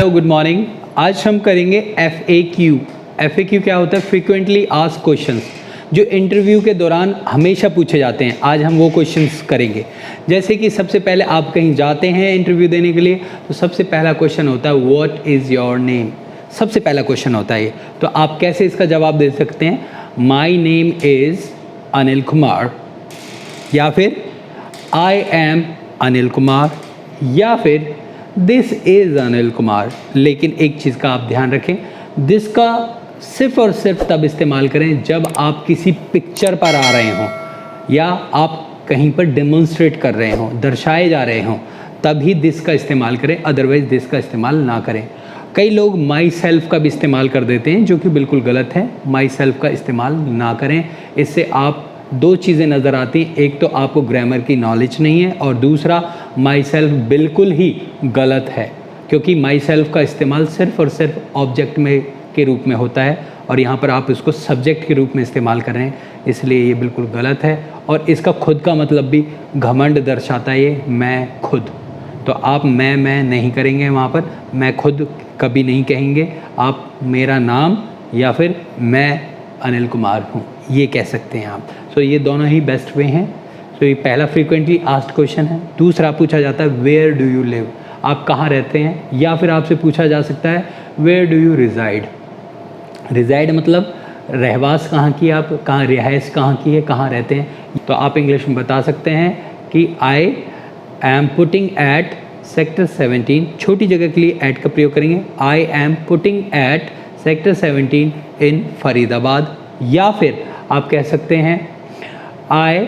Hello good morning. आज हम करेंगे FAQ। FAQ क्या होता है? फ्रीक्वेंटली आस्क्ड क्वेश्चंस, जो इंटरव्यू के दौरान हमेशा पूछे जाते हैं। आज हम वो क्वेश्चंस करेंगे। जैसे कि सबसे पहले आप कहीं जाते हैं इंटरव्यू देने के लिए, तो सबसे पहला क्वेश्चन होता है व्हाट इज़ योर नेम। सबसे पहला क्वेश्चन होता है ये। तो आप कैसे इसका जवाब दे सकते हैं? My name is Anil Kumar, या फिर आई एम अनिल कुमार, या फिर दिस इज़ अनिल कुमार। लेकिन एक चीज़ का आप ध्यान रखें, दिस का सिर्फ और सिर्फ तब इस्तेमाल करें जब आप किसी पिक्चर पर आ रहे हों या आप कहीं पर डेमोन्स्ट्रेट कर रहे हों, दर्शाए जा रहे हों, तभी दिस का इस्तेमाल करें, अदरवाइज़ दिस का इस्तेमाल ना करें। कई लोग माई सेल्फ का भी इस्तेमाल कर देते हैं, जो कि बिल्कुल गलत है। माई सेल्फ का इस्तेमाल ना करें। इससे आप दो चीज़ें नज़र आती हैं, एक तो आपको ग्रामर की नॉलेज नहीं है, और दूसरा माई सेल्फ बिल्कुल ही गलत है, क्योंकि माई सेल्फ का इस्तेमाल सिर्फ और सिर्फ ऑब्जेक्ट में के रूप में होता है, और यहाँ पर आप इसको सब्जेक्ट के रूप में इस्तेमाल कर रहे हैं, इसलिए ये बिल्कुल गलत है। और इसका खुद का मतलब भी घमंड दर्शाता है, ये मैं खुद। तो आप मैं नहीं करेंगे, वहाँ पर मैं खुद कभी नहीं कहेंगे। आप मेरा नाम या फिर मैं अनिल कुमार हूँ, ये कह सकते हैं आप। सो ये दोनों ही बेस्ट वे हैं। सो ये पहला फ्रीक्वेंटली आस्क्ड क्वेश्चन है। दूसरा पूछा जाता है वेयर डू यू लिव, आप कहाँ रहते हैं, या फिर आपसे पूछा जा सकता है where do you reside. Reside मतलब रहवास कहाँ की, आप कहाँ रिहाइश कहाँ की है, कहाँ रहते हैं। तो आप इंग्लिश में बता सकते हैं कि I am putting at sector 17। छोटी जगह के लिए एट का प्रयोग करेंगे। I am putting at sector 17 in Faridabad, या फिर आप कह सकते हैं I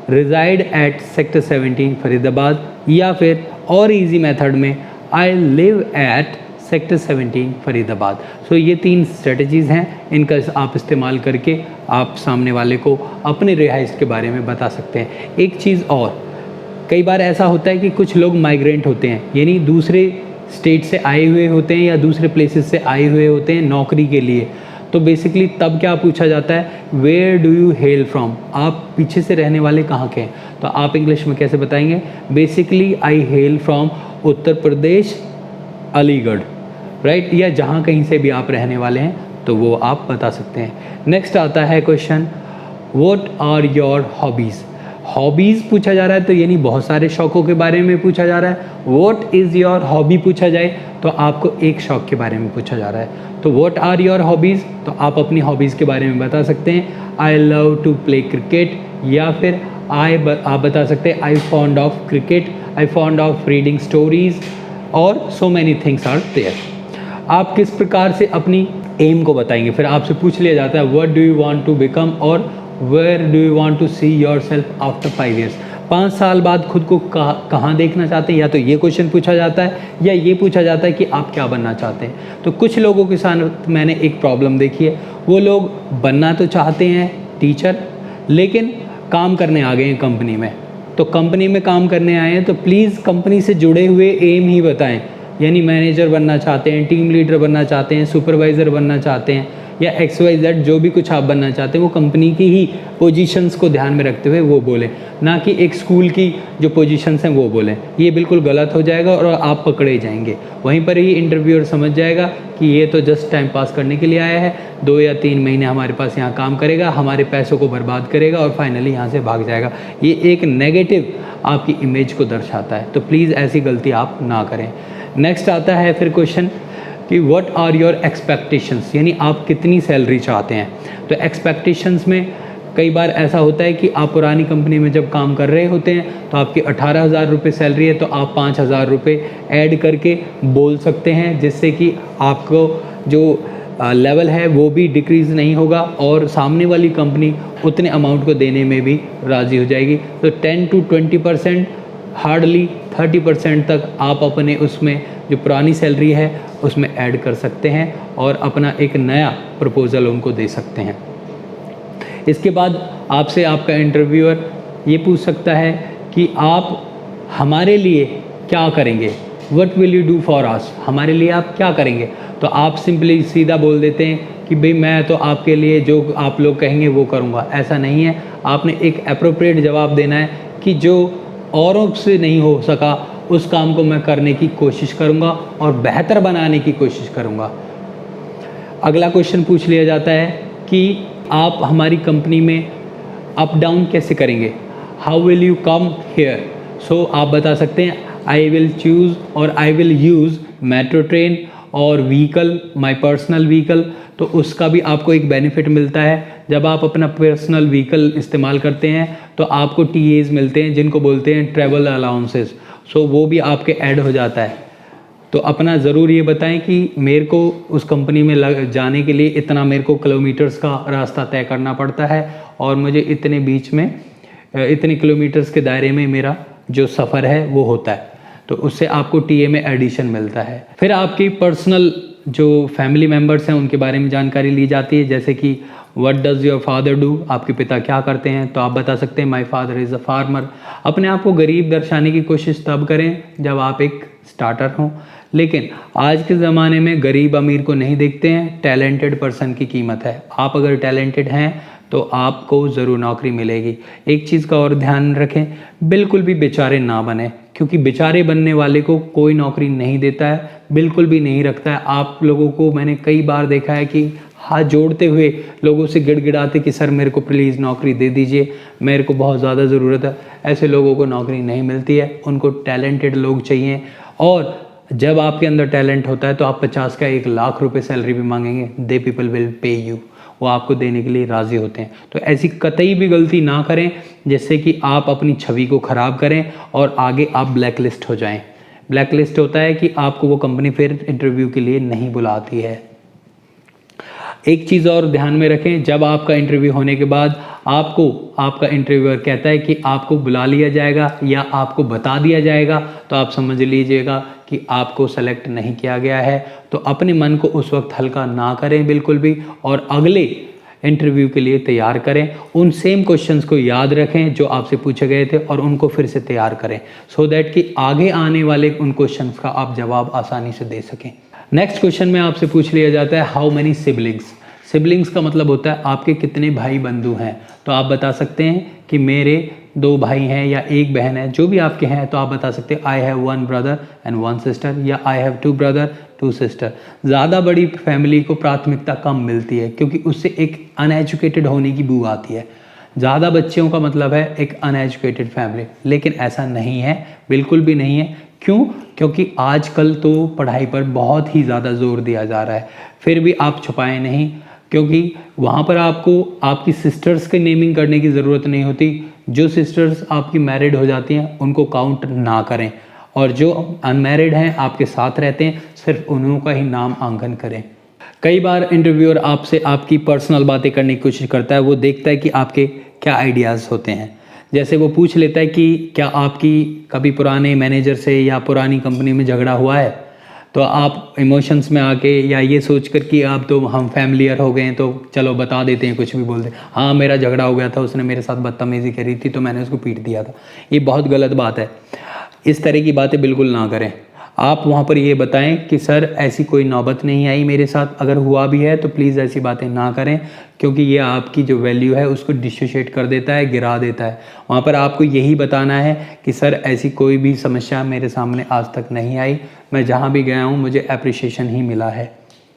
reside at sector 17 Faridabad, या फिर और इजी मेथड में I live at sector 17 Faridabad. So ये तीन स्ट्रेटजीज़ हैं, इनका आप इस्तेमाल करके आप सामने वाले को अपने रिहाइश के बारे में बता सकते हैं। एक चीज़ और, कई बार ऐसा होता है कि कुछ लोग माइग्रेंट होते हैं, यानी दूसरे स्टेट से आए हुए होते हैं या दूसरे प्लेसेस से आए हुए होते हैं नौकरी के लिए। तो बेसिकली तब क्या पूछा जाता है, where do you hail from, आप पीछे से रहने वाले कहाँ के हैं। तो आप इंग्लिश में कैसे बताएंगे? Basically I hello from Uttar Pradesh, Aligarh, right, या जहाँ कहीं से भी आप रहने वाले हैं तो वो आप बता सकते हैं। नेक्स्ट आता है question what are your hobbies. Hobbies पूछा जा रहा है, तो यानी बहुत सारे शौक़ों के बारे में पूछा जा रहा है। व्हाट इज़ योर हॉबी पूछा जाए तो आपको एक शौक़ के बारे में पूछा जा रहा है। तो व्हाट आर योर हॉबीज़, तो आप अपनी हॉबीज़ के बारे में बता सकते हैं। I love to play cricket, या फिर आप बता सकते हैं I fond of cricket, I fond of reading stories, और so many things are there. आप किस प्रकार से अपनी एम को बताएंगे। फिर आपसे पूछ लिया जाता है what do you want to become, और where do you want to see your self after 5 years। 5 साल बाद खुद को कहाँ देखना चाहते हैं, या तो ये क्वेश्चन पूछा जाता है, या ये पूछा जाता है कि आप क्या बनना चाहते हैं। तो कुछ लोगों के साथ मैंने एक प्रॉब्लम देखी है, वो लोग बनना तो चाहते हैं टीचर, लेकिन काम करने आ गए हैं कंपनी में। तो कंपनी में काम करने आए हैं तो प्लीज़ कंपनी से जुड़े हुए एम ही बताएं, यानी मैनेजर बनना चाहते हैं, टीम लीडर बनना चाहते हैं, सुपरवाइज़र बनना चाहते हैं, या XYZ जो भी कुछ आप बनना चाहते हैं, वो कंपनी की ही पोजीशंस को ध्यान में रखते हुए वो बोलें, ना कि एक स्कूल की जो पोजीशंस हैं वो बोलें। ये बिल्कुल गलत हो जाएगा और आप पकड़े जाएंगे। वहीं पर ही इंटरव्यूअर समझ जाएगा कि ये तो जस्ट टाइम पास करने के लिए आया है, 2 या 3 महीने हमारे पास यहाँ काम करेगा, हमारे पैसों को बर्बाद करेगा और फाइनली यहाँ से भाग जाएगा। ये एक नेगेटिव आपकी इमेज को दर्शाता है। तो प्लीज़ ऐसी गलती आप ना करें। नेक्स्ट आता है फिर क्वेश्चन कि व्हाट आर योर एक्सपेक्टेशंस, यानी आप कितनी सैलरी चाहते हैं। तो एक्सपेक्टेशंस में कई बार ऐसा होता है कि आप पुरानी कंपनी में जब काम कर रहे होते हैं तो आपकी 18,000 रुपये सैलरी है, तो आप 5,000 रुपये ऐड करके बोल सकते हैं, जिससे कि आपको जो लेवल है वो भी डिक्रीज़ नहीं होगा और सामने वाली कंपनी उतने अमाउंट को देने में भी राज़ी हो जाएगी। तो 10 to 20%, हार्डली 30% तक आप अपने उसमें जो पुरानी सैलरी है उसमें ऐड कर सकते हैं और अपना एक नया प्रपोज़ल उनको दे सकते हैं। इसके बाद आपसे आपका इंटरव्यूअर ये पूछ सकता है कि आप हमारे लिए क्या करेंगे, what will you do for us, हमारे लिए आप क्या करेंगे। तो आप सिंपली सीधा बोल देते हैं कि भाई मैं तो आपके लिए जो आप लोग कहेंगे वो करूँगा। ऐसा नहीं है, आपने एक एप्रोप्रिएट जवाब देना है कि जो औरों से नहीं हो सका उस काम को मैं करने की कोशिश करूँगा और बेहतर बनाने की कोशिश करूँगा। अगला क्वेश्चन पूछ लिया जाता है कि आप हमारी कंपनी में अप डाउन कैसे करेंगे, how will you come here. So आप बता सकते हैं आई विल चूज़ और I will use metro train और व्हीकल, माई पर्सनल व्हीकल। तो उसका भी आपको एक बेनिफिट मिलता है। जब आप अपना पर्सनल व्हीकल इस्तेमाल करते हैं तो आपको TAs मिलते हैं जिनको बोलते हैं ट्रैवल अलाउंसेस। सो वो भी आपके ऐड हो जाता है। तो अपना ज़रूर ये बताएं कि मेरे को उस कंपनी में जाने के लिए इतना मेरे को किलोमीटर्स का रास्ता तय करना पड़ता है और मुझे इतने बीच में इतने किलोमीटर्स के दायरे में मेरा जो सफ़र है वो होता है। तो उससे आपको TA में एडिशन मिलता है। फिर आपकी पर्सनल जो फैमिली मेम्बर्स हैं उनके बारे में जानकारी ली जाती है, जैसे कि what does your father do, आपके पिता क्या करते हैं। तो आप बता सकते हैं my father is a farmer. अपने आप को गरीब दर्शाने की कोशिश तब करें जब आप एक स्टार्टर हों, लेकिन आज के ज़माने में गरीब अमीर को नहीं देखते हैं, टैलेंटेड पर्सन की कीमत है। आप अगर टैलेंटेड हैं तो आपको ज़रूर नौकरी मिलेगी। एक चीज़ का और ध्यान रखें, बिल्कुल भी बेचारे ना बने, क्योंकि बेचारे बनने वाले को कोई नौकरी नहीं देता है, बिल्कुल भी नहीं रखता है। आप लोगों को मैंने कई बार देखा है कि हाथ जोड़ते हुए लोगों से गिड़गिड़ाते कि सर मेरे को प्लीज़ नौकरी दे दीजिए, मेरे को बहुत ज़्यादा ज़रूरत है। ऐसे लोगों को नौकरी नहीं मिलती है, उनको टैलेंटेड लोग चाहिए। और जब आपके अंदर टैलेंट होता है तो आप 50 का 1 लाख रुपए सैलरी भी मांगेंगे, they people will pay you, वो आपको देने के लिए राज़ी होते हैं। तो ऐसी कतई भी गलती ना करें जिससे कि आप अपनी छवि को ख़राब करें और आगे आप ब्लैक लिस्ट हो जाएं। ब्लैक लिस्ट होता है कि आपको वो कंपनी फिर इंटरव्यू के लिए नहीं बुलाती है। एक चीज़ और ध्यान में रखें, जब आपका इंटरव्यू होने के बाद आपको आपका इंटरव्यूअर कहता है कि आपको बुला लिया जाएगा या आपको बता दिया जाएगा, तो आप समझ लीजिएगा कि आपको सेलेक्ट नहीं किया गया है। तो अपने मन को उस वक्त हल्का ना करें बिल्कुल भी, और अगले इंटरव्यू के लिए तैयार करें। उन सेम क्वेश्चंस को याद रखें जो आपसे पूछे गए थे और उनको फिर से तैयार करें, सो दैट कि आगे आने वाले उन क्वेश्चंस का आप जवाब आसानी से दे सकें। नेक्स्ट क्वेश्चन में आपसे पूछ लिया जाता है हाउ मेनी सिबलिंग्स। सिबलिंग्स का मतलब होता है आपके कितने भाई बंधु हैं। तो आप बता सकते हैं कि मेरे 2 भाई हैं या 1 बहन है, जो भी आपके हैं। तो आप बता सकते हैं I have 1 brother and 1 sister, या आई हैव 2 ब्रदर 2 सिस्टर। ज़्यादा बड़ी फैमिली को प्राथमिकता कम मिलती है क्योंकि उससे एक अनएजुकेटेड होने की बू आती है। ज़्यादा बच्चों का मतलब है एक अनएजुकेटेड फैमिली, लेकिन ऐसा नहीं है, बिल्कुल भी नहीं है। क्यों? क्योंकि आजकल तो पढ़ाई पर बहुत ही ज़्यादा जोर दिया जा रहा है। फिर भी आप छुपाएं नहीं, क्योंकि वहाँ पर आपको आपकी सिस्टर्स की नेमिंग करने की ज़रूरत नहीं होती। जो सिस्टर्स आपकी मैरिड हो जाती हैं उनको काउंट ना करें, और जो अनमैरिड हैं आपके साथ रहते हैं सिर्फ उन्हों का ही नाम आंकन करें। कई बार इंटरव्यूअर आपसे आपकी पर्सनल बातें करने की कोशिश करता है। वो देखता है कि आपके क्या आइडियाज़ होते हैं। जैसे वो पूछ लेता है कि क्या आपकी कभी पुराने मैनेजर से या पुरानी कंपनी में झगड़ा हुआ है। तो आप इमोशंस में आके या ये सोचकर कि अब तो हम फैमिलियर हो गए हैं तो चलो बता देते हैं, कुछ भी बोल दे, हाँ मेरा झगड़ा हो गया था, उसने मेरे साथ बदतमीज़ी करी थी तो मैंने उसको पीट दिया था। ये बहुत गलत बात है। इस तरह की बातें बिल्कुल ना करें। आप वहाँ पर ये बताएं कि सर ऐसी कोई नौबत नहीं आई मेरे साथ, अगर हुआ भी है तो प्लीज़ ऐसी बातें ना करें, क्योंकि ये आपकी जो वैल्यू है उसको डिसोशिएट कर देता है, गिरा देता है। वहाँ पर आपको यही बताना है कि सर ऐसी कोई भी समस्या मेरे सामने आज तक नहीं आई, मैं जहाँ भी गया हूँ मुझे अप्रिशिएशन ही मिला है।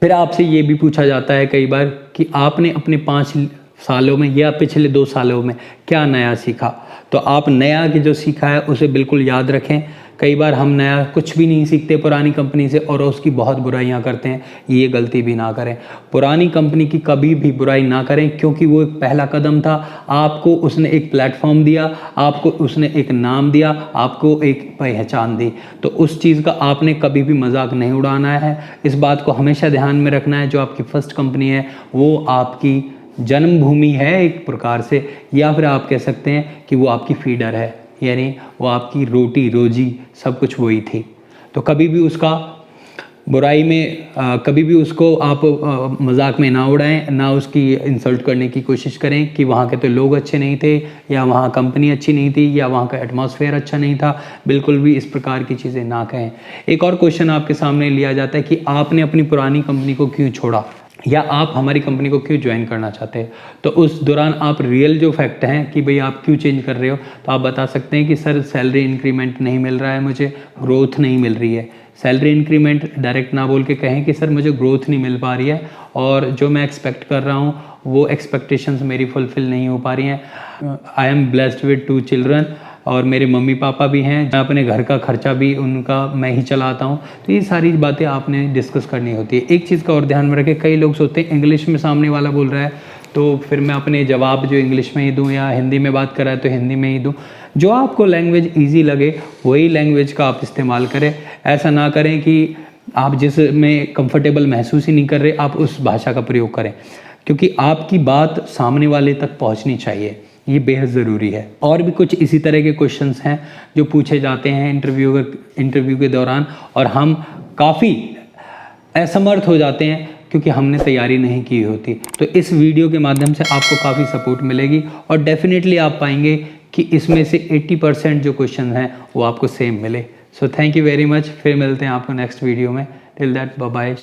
फिर आपसे ये भी पूछा जाता है कई बार कि आपने अपने 5 सालों में या पिछले 2 सालों में क्या नया सीखा। तो आप नया की जो सीखा है उसे बिल्कुल याद रखें। कई बार हम नया कुछ भी नहीं सीखते पुरानी कंपनी से और उसकी बहुत बुराइयां करते हैं, ये गलती भी ना करें। पुरानी कंपनी की कभी भी बुराई ना करें, क्योंकि वो एक पहला कदम था। आपको उसने एक प्लेटफॉर्म दिया, आपको उसने एक नाम दिया, आपको एक पहचान दी। तो उस चीज़ का आपने कभी भी मजाक नहीं उड़ाना है। इस बात को हमेशा ध्यान में रखना है। जो आपकी फर्स्ट कंपनी है वो आपकी जन्मभूमि है एक प्रकार से, या फिर आप कह सकते हैं कि वो आपकी फीडर है, यानी वो आपकी रोटी रोजी सब कुछ वही थी। तो कभी भी उसका बुराई में कभी भी उसको आप मजाक में ना उड़ाएं, ना उसकी इंसल्ट करने की कोशिश करें कि वहाँ के तो लोग अच्छे नहीं थे, या वहाँ कंपनी अच्छी नहीं थी, या वहाँ का एटमॉस्फेयर अच्छा नहीं था। बिल्कुल भी इस प्रकार की चीज़ें ना कहें। एक और क्वेश्चन आपके सामने लिया जाता है कि आपने अपनी पुरानी कंपनी को क्यों छोड़ा। या आप हमारी कंपनी को क्यों ज्वाइन करना चाहते हैं। तो उस दौरान आप रियल जो फैक्ट हैं कि भाई आप क्यों चेंज कर रहे हो, तो आप बता सकते हैं कि सर सैलरी इंक्रीमेंट नहीं मिल रहा है, मुझे ग्रोथ नहीं मिल रही है। सैलरी इंक्रीमेंट डायरेक्ट ना बोल के कहें कि सर मुझे ग्रोथ नहीं मिल पा रही है और जो मैं एक्सपेक्ट कर रहा हूँ वो एक्सपेक्टेशंस मेरी फुलफ़िल नहीं हो पा रही हैं। I am blessed with 2 children और मेरे मम्मी पापा भी हैं, मैं अपने घर का खर्चा भी उनका मैं ही चलाता हूँ। तो ये सारी बातें आपने डिस्कस करनी होती है। एक चीज़ का और ध्यान में रखें, कई लोग सोचते हैं इंग्लिश में सामने वाला बोल रहा है तो फिर मैं अपने जवाब जो इंग्लिश में ही दूँ या हिंदी में बात कर रहा है तो हिंदी में ही दूँ। जो आपको लैंग्वेज ईजी लगे वही लैंग्वेज का आप इस्तेमाल करें। ऐसा ना करें कि आप जिसमें कंफर्टेबल महसूस ही नहीं कर रहे आप उस भाषा का प्रयोग करें, क्योंकि आपकी बात सामने वाले तक पहुंचनी चाहिए, ये बेहद ज़रूरी है। और भी कुछ इसी तरह के क्वेश्चंस हैं जो पूछे जाते हैं इंटरव्यू के दौरान और हम काफ़ी असमर्थ हो जाते हैं क्योंकि हमने तैयारी नहीं की होती। तो इस वीडियो के माध्यम से आपको काफ़ी सपोर्ट मिलेगी और डेफिनेटली आप पाएंगे कि इसमें से 80% जो क्वेश्चन हैं वो आपको सेम मिले। So thank you very much. फिर मिलते हैं आपको नेक्स्ट वीडियो में। Till that bye bye.